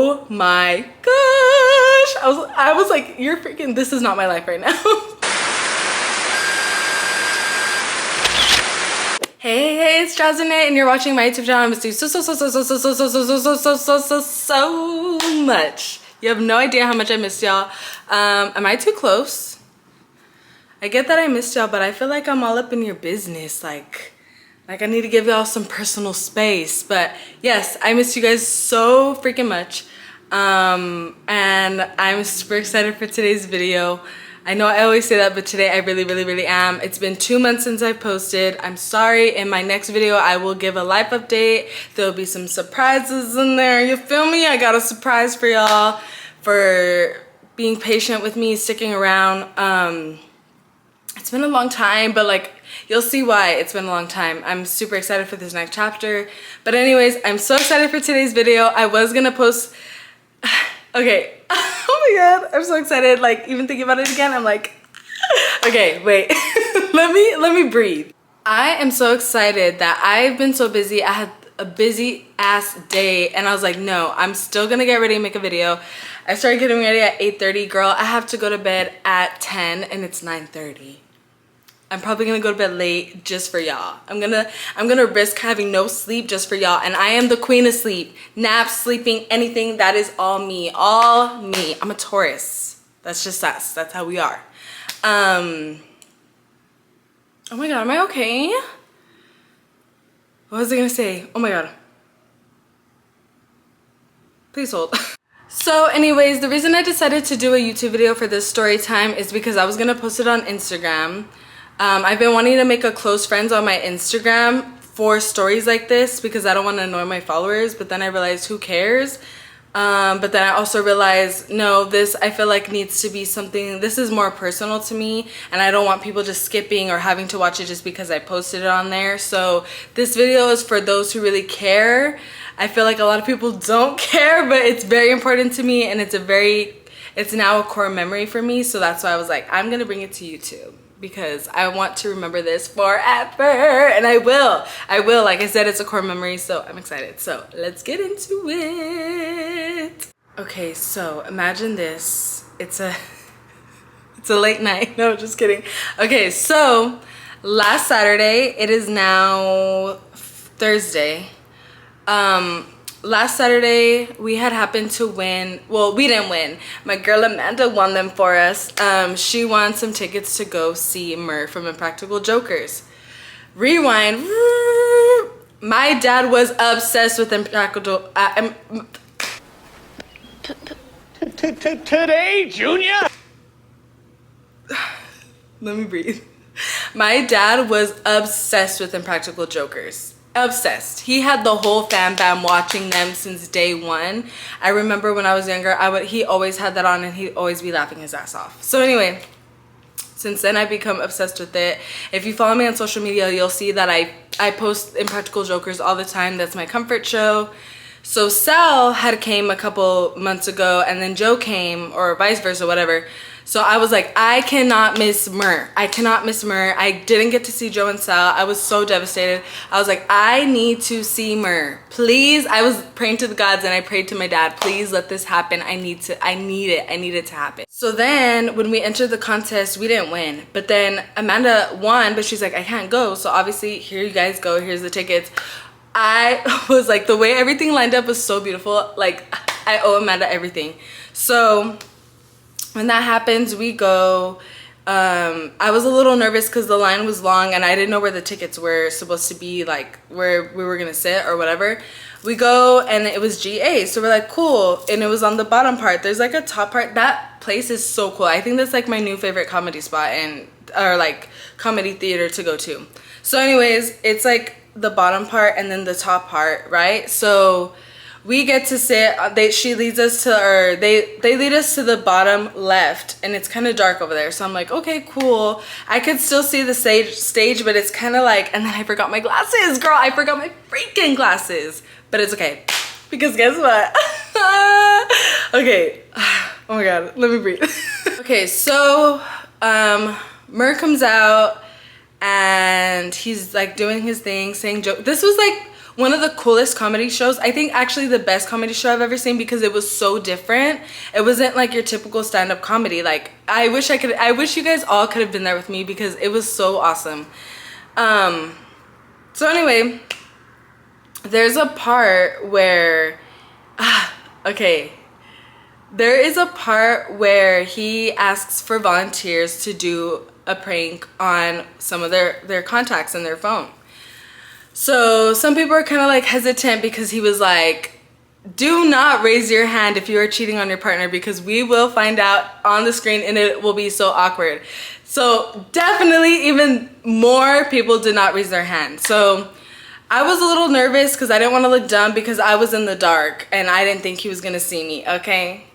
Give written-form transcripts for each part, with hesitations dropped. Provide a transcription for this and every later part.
oh my gosh. I was like, you're freaking, this is not my life right now. Hey, it's Jozz Renee, and you're watching my YouTube channel. I miss you so much. You have no idea how much I missed y'all. Am I too close? I get that I missed y'all, but I feel like I'm all up in your business. Like I need to give y'all some personal space. But yes, I missed you guys so freaking much. And I'm super excited for today's video. I know I always say that, but today I really am. It's been 2 months since I posted. I'm sorry. In my next video, I will give a life update. There'll be some surprises in there. You feel me? I got a surprise for y'all for being patient with me, sticking around. It's been a long time, but like, you'll see why it's been a long time. I'm super excited for this next chapter. But anyways, I'm so excited for today's video. I was gonna post, okay. Oh my God, I'm so excited. Like, even thinking about it again, I'm like, okay, wait, let me breathe. I am so excited that I've been so busy. I had a busy ass day and I was like, no, I'm still gonna get ready and make a video. I started getting ready at 8:30. Girl, I have to go to bed at 10 and it's 9:30. I'm probably gonna go to bed late just for y'all. I'm gonna risk having no sleep just for y'all. And I am the queen of sleep. Naps, sleeping, anything, that is all me. All me. I'm a Taurus. That's just us. That's how we are. Oh my God, am I okay? What was I gonna say? Oh my God. Please hold. So anyways, the reason I decided to do a YouTube video for this story time is because I was gonna post it on Instagram. I've been wanting to make a close friends on my Instagram for stories like this because I don't want to annoy my followers, but then I realized who cares? But then I also realized, no, this I feel like needs to be something, this is more personal to me and I don't want people just skipping or having to watch it just because I posted it on there. So this video is for those who really care. I feel like a lot of people don't care, but it's very important to me and it's now a core memory for me. So that's why I was like, I'm gonna bring it to YouTube, because I want to remember this forever, and I will. Like I said, it's a core memory, so I'm excited. So let's get into it. Okay, so imagine this. It's a late night. No, just kidding. Okay, so last Saturday, it is now Thursday. Last Saturday we had happened to win, well, we didn't win, my girl Amanda won them for us. She won some tickets to go see Murr from Impractical Jokers. Rewind. My dad was obsessed with Impractical Today, Junior. Let me breathe. My dad was obsessed with Impractical Jokers. Obsessed. He had the whole fam bam watching them since day one. I remember when I was younger, he always had that on and he'd always be laughing his ass off. So anyway, since then I've become obsessed with it. If you follow me on social media, you'll see that I post Impractical Jokers all the time. That's my comfort show. So Sal had came a couple months ago and then Joe came, or vice versa, whatever. So I was like, I cannot miss Murr. I cannot miss Murr. I didn't get to see Joe and Sal. I was so devastated. I was like, I need to see Murr. Please. I was praying to the gods and I prayed to my dad, please let this happen. I need it. I need it to happen. So then when we entered the contest, we didn't win. But then Amanda won, but she's like, I can't go. So obviously, here you guys go. Here's the tickets. I was like, the way everything lined up was so beautiful. Like, I owe Amanda everything. So when that happens, we go. I was a little nervous because the line was long and I didn't know where the tickets were supposed to be, like where we were gonna sit or whatever. We go and it was GA, so we're like, cool. And it was on the bottom part. There's like a top part. That place is so cool. I think that's like my new favorite comedy spot or like comedy theater to go to. So anyways, it's like the bottom part and then the top part, right? So we get to sit, she leads us to, or they lead us to the bottom left and it's kind of dark over there. So I'm like, okay, cool. I could still see the stage, but it's kind of like, and then I forgot my glasses, girl. I forgot my freaking glasses, but it's okay because guess what? Okay. Oh my God, let me breathe. Okay, so Murr comes out and he's like doing his thing, saying jokes. This was like one of the coolest comedy shows. I think actually the best comedy show I've ever seen, because it was so different. It wasn't like your typical stand-up comedy. Like, I wish you guys all could have been there with me, because it was so awesome. So anyway, there's a part where, okay. There is a part where he asks for volunteers to do a prank on some of their contacts in their phone. So some people are kind of like hesitant, because he was like, do not raise your hand if you are cheating on your partner, because we will find out on the screen and it will be so awkward. So definitely even more people did not raise their hand. So I was a little nervous because I didn't want to look dumb, because I was in the dark and I didn't think he was gonna see me. Okay.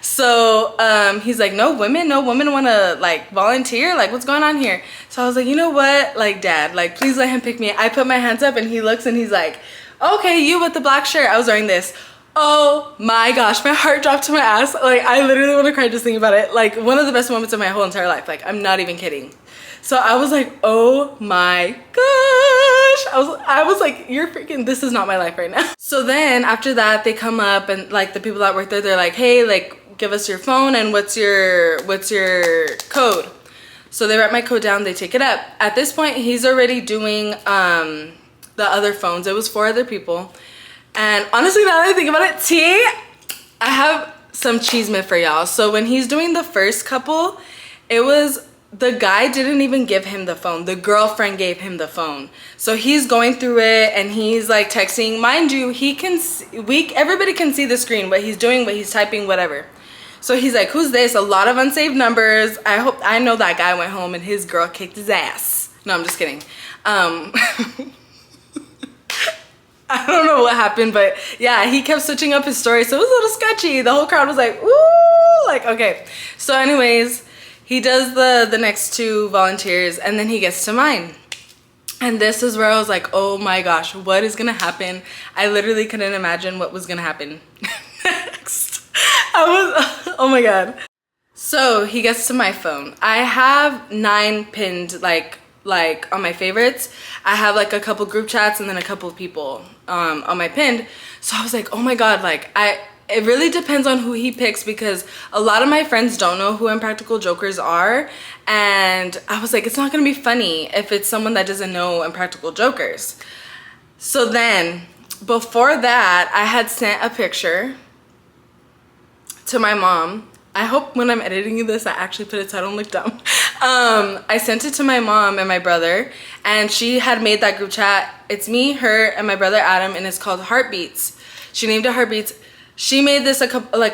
So he's like, no women want to like volunteer, like what's going on here? So I was like, you know what, like, Dad, like, please let him pick me. I put my hands up and he looks and he's like, okay, you with the black shirt. I was wearing this. Oh my gosh, my heart dropped to my ass. Like, I literally want to cry just thinking about it. Like, one of the best moments of my whole entire life. Like, I'm not even kidding. So I was like, oh my gosh. I was like, you're freaking, this is not my life right now. So then after that, they come up and like the people that work there, they're like, hey, like, give us your phone and what's your code? So they write my code down, they take it up. At this point, he's already doing the other phones. It was 4 other people. And honestly, now that I think about it, I have some cheeseman for y'all. So when he's doing the first couple, it was, the guy didn't even give him the phone. The girlfriend gave him the phone. So he's going through it and he's like texting. Mind you, he can everybody can see the screen, what he's doing, what he's typing, whatever. So he's like, who's this? A lot of unsaved numbers. I know that guy went home and his girl kicked his ass. No, I'm just kidding. I don't know what happened, but yeah, he kept switching up his story, so it was a little sketchy. The whole crowd was like, ooh, like, okay. So anyways, he does the next 2 volunteers and then he gets to mine. And this is where I was like, oh my gosh, what is gonna happen? I literally couldn't imagine what was gonna happen next. Oh my God. So he gets to my phone. I have 9 pinned, like on my favorites. I have like a couple group chats and then a couple of people on my pinned. So I was like, oh my God, like, it really depends on who he picks, because a lot of my friends don't know who Impractical Jokers are. And I was like, it's not gonna be funny if it's someone that doesn't know Impractical Jokers. So then before that, I had sent a picture to my mom. I hope when I'm editing this, I actually put it so I don't look dumb. I sent it to my mom and my brother, and she had made that group chat. It's me, her, and my brother Adam, and it's called Heartbeats. She named it Heartbeats. She made this a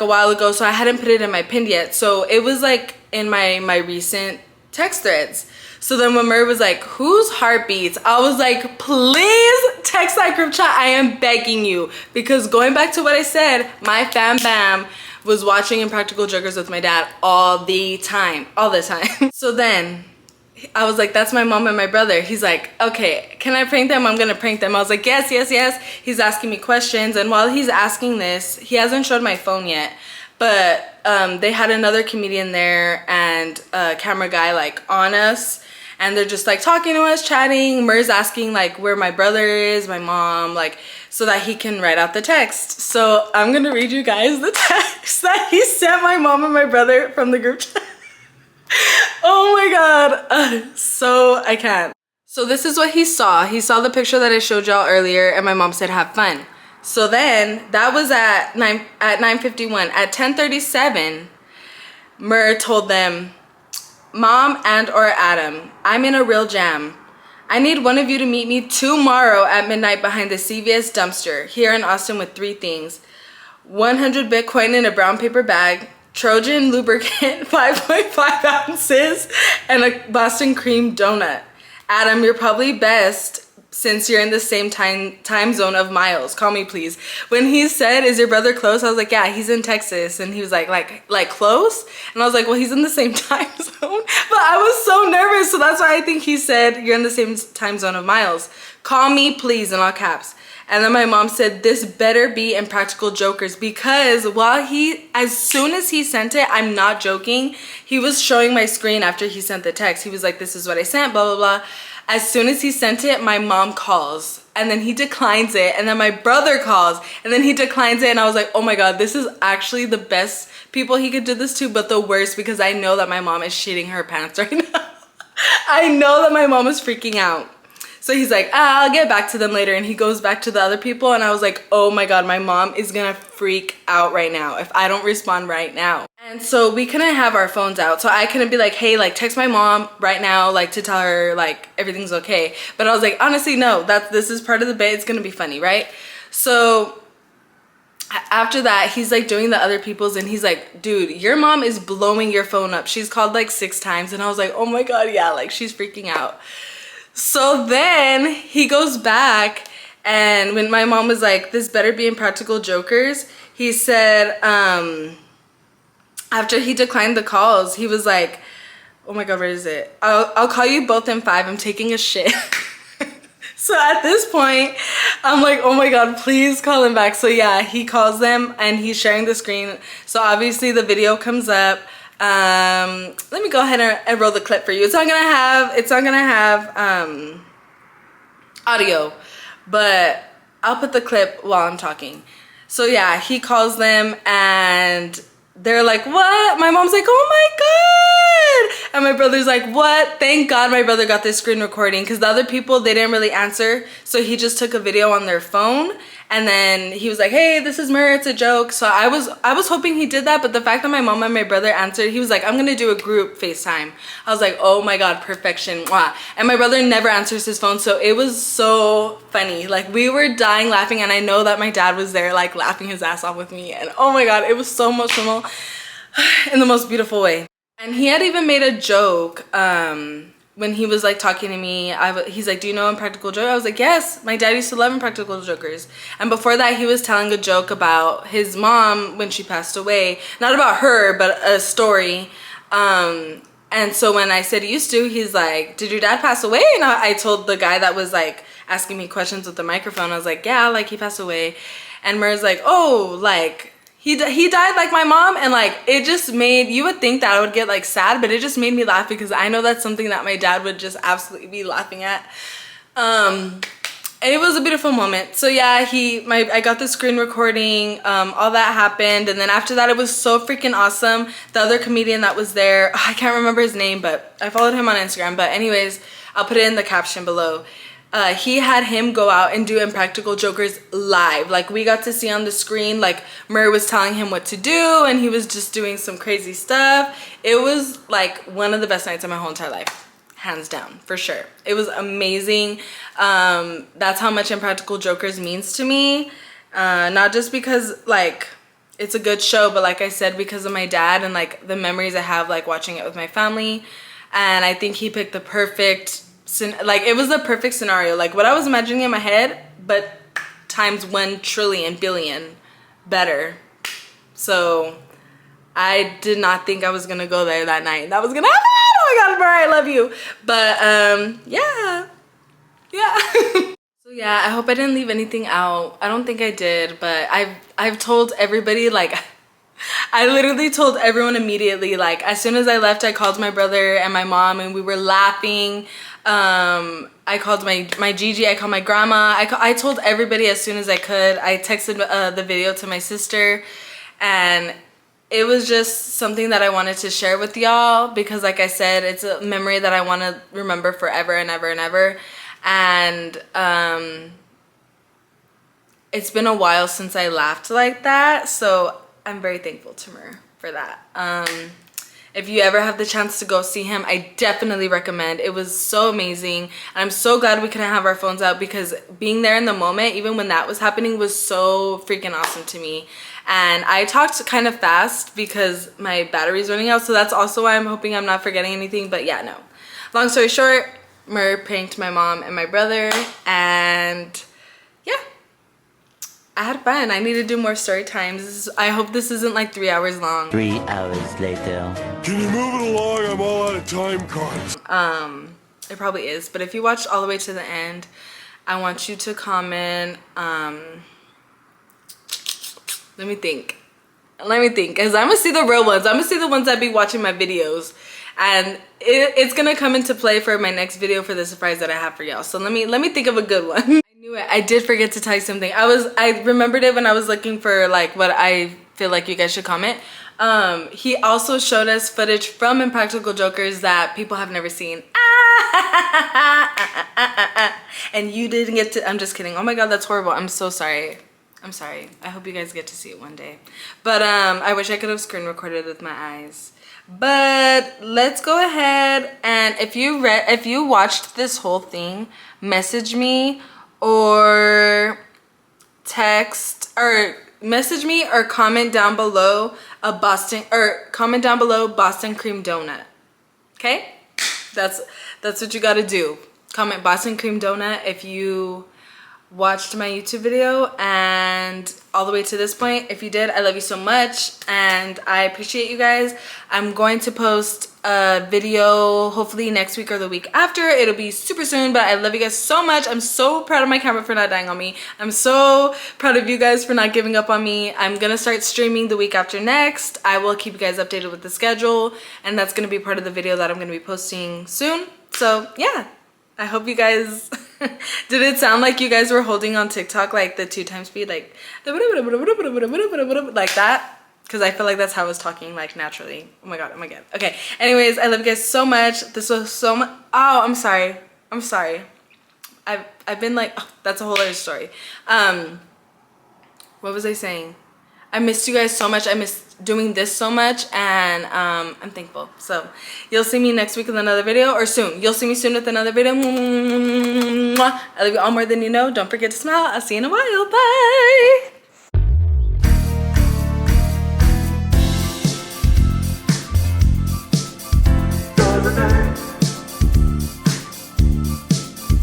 while ago, so I hadn't put it in my pinned yet. So it was like in my recent text threads. So then when Murr was like, who's Heartbeats? I was like, please text that group chat. I am begging you. Because going back to what I said, my fam bam was watching Impractical Jokers with my dad all the time. So then I was like, that's my mom and my brother. He's like, okay, can I prank them? I'm gonna prank them. I was like, yes. He's asking me questions, and while he's asking this, he hasn't showed my phone yet, but they had another comedian there and a camera guy like on us, and they're just like talking to us, chatting. Murr's asking like where my brother is, my mom, like, so that he can write out the text. So I'm gonna read you guys the text that he sent my mom and my brother from the group chat. Oh my God, so I can't. So this is what he saw. He saw the picture that I showed y'all earlier, and my mom said, have fun. So then that was at 9:51. At 10:37, Murr told them, Mom and or Adam, I'm in a real jam. I need one of you to meet me tomorrow at midnight behind the CVS dumpster here in Austin with 3 things: 100 Bitcoin in a brown paper bag, Trojan lubricant 5.5 ounces, and a Boston cream donut. Adam, you're probably best since you're in the same time zone of Miles. Call me, please. When he said, is your brother close? I was like, yeah, he's in Texas. And he was like close? And I was like, well, he's in the same time zone. But I was so nervous. So that's why I think he said, you're in the same time zone of Miles. Call me, please, in all caps. And then my mom said, this better be Impractical Jokers, because as soon as he sent it, I'm not joking, he was showing my screen after he sent the text. He was like, this is what I sent, blah, blah, blah. As soon as he sent it, my mom calls and then he declines it, and then my brother calls and then he declines it, and I was like, oh my god, this is actually the best people he could do this to, but the worst, because I know that my mom is shitting her pants right now. I know that my mom is freaking out. So he's like, I'll get back to them later, and he goes back to the other people, and I was like, oh my god, my mom is gonna freak out right now if I don't respond right now. And so we couldn't have our phones out, so I couldn't be like, hey, like text my mom right now, like to tell her like everything's okay. But I was like, honestly, no, this is part of the bit, it's gonna be funny, right? So after that, he's like doing the other people's, and he's like, dude, your mom is blowing your phone up, she's called like 6 times. And I was like, oh my god, yeah, like she's freaking out. So then he goes back, and when my mom was like, this better be Impractical Jokers, he said, after he declined the calls, he was like, oh my god, where is it? I'll call you both in 5, I'm taking a shit. So at this point, I'm like, oh my god, please call him back. So yeah, he calls them, and he's sharing the screen. So obviously the video comes up. Let me go ahead and roll the clip for you. It's not gonna have audio, but I'll put the clip while I'm talking. So yeah, he calls them, and they're like, what? My mom's like, oh my god. And my brother's like, what? Thank god my brother got this screen recording, because the other people, they didn't really answer, so he just took a video on their phone. And then he was like, hey, this is Murr, it's a joke. So I was hoping he did that, but the fact that my mom and my brother answered, he was like, I'm gonna do a group FaceTime. I was like, oh my god, perfection. Wow. And my brother never answers his phone, so it was so funny. Like, we were dying laughing, and I know that my dad was there like laughing his ass off with me, and oh my god, it was so emotional in the most beautiful way. And he had even made a joke when he was like talking to me. He's like, do you know Impractical Jokers? I was like, yes, my dad used to love Impractical Jokers. And before that, he was telling a joke about his mom when she passed away. Not about her, but a story. And so when I said used to, he's like, did your dad pass away? And I told the guy that was like asking me questions with the microphone, I was like, yeah, like he passed away. And Murr's like, oh, like he died like my mom. And like, it just made, you would think that I would get like sad, but it just made me laugh, because I know that's something that my dad would just absolutely be laughing at. And it was a beautiful moment. So yeah, I got the screen recording, all that happened. And then after that, it was so freaking awesome. The other comedian that was there, I can't remember his name, but I followed him on Instagram. But anyways, I'll put it in the caption below. He had him go out and do Impractical Jokers live. Like, we got to see on the screen, like Murr was telling him what to do, and he was just doing some crazy stuff. It was like one of the best nights of my whole entire life, hands down, for sure. It was amazing. That's how much Impractical Jokers means to me. Not just because like it's a good show, but like I said, because of my dad and like the memories I have like watching it with my family. And I think he picked the perfect, like it was the perfect scenario, like what I was imagining in my head, but times 1 trillion billion better. So I did not think I was gonna go there that night. That was gonna happen. Oh my god, Murr, I love you. But yeah. So yeah, I hope I didn't leave anything out. I don't think I did, but I've told everybody, like I literally told everyone immediately. Like as soon as I left, I called my brother and my mom, and we were laughing. I called my Gigi, I called my grandma. I told everybody as soon as I could. I texted the video to my sister, and it was just something that I wanted to share with y'all, because like I said, it's a memory that I want to remember forever and ever and ever. And it's been a while since I laughed like that, so I'm very thankful to Murr for that. If you ever have the chance to go see him, I definitely recommend. It was so amazing. And I'm so glad we couldn't have our phones out, because being there in the moment, even when that was happening, was so freaking awesome to me. And I talked kind of fast because my battery's running out, so that's also why I'm hoping I'm not forgetting anything. But yeah, no. Long story short, Murr pranked my mom and my brother, and yeah, I had fun. I need to do more story times. I hope this isn't like 3 hours long. 3 hours later. Can you move it along? I'm all out of time cards. It probably is, but if you watched all the way to the end, I want you to comment. Let me think, because I'm gonna see the real ones. I'm gonna see the ones that be watching my videos, and it's gonna come into play for my next video for the surprise that I have for y'all. So let me think of a good one. I Knew it. I did forget to tell you something. I remembered it when I was looking for like what I feel like you guys should comment. He also showed us footage from Impractical Jokers that people have never seen. And you didn't get to. I'm just kidding. Oh my god, that's horrible. I'm so sorry. I'm sorry. I hope you guys get to see it one day. But I wish I could have screen recorded with my eyes. But let's go ahead and if you watched this whole thing, message me or message me or comment down below Boston cream donut. Okay? That's what you got to do. Comment Boston cream donut if you watched my YouTube video and all the way to this point. If you did, I love you so much and I appreciate you guys. I'm going to post a video hopefully next week or the week after. It'll be super soon, but I love you guys so much. I'm so proud of my camera for not dying on me. I'm so proud of you guys for not giving up on me. I'm gonna start streaming the week after next. I will keep you guys updated with the schedule and that's gonna be part of the video that I'm gonna be posting soon. So yeah, I hope you guys did it sound like you guys were holding on TikTok like the 2x speed, like that? Because I feel like that's how I was talking like naturally. Oh my god, oh my god. Okay, anyways, I love you guys so much. This was so much. Oh, I'm sorry. I've been like, oh, that's a whole other story. What was I saying? I missed you guys so much. I missed doing this so much and I'm thankful. So you'll see me next week with another video or soon. You'll see me soon with another video. I love you all more than you know. Don't forget to smile. I'll see you in a while. Bye.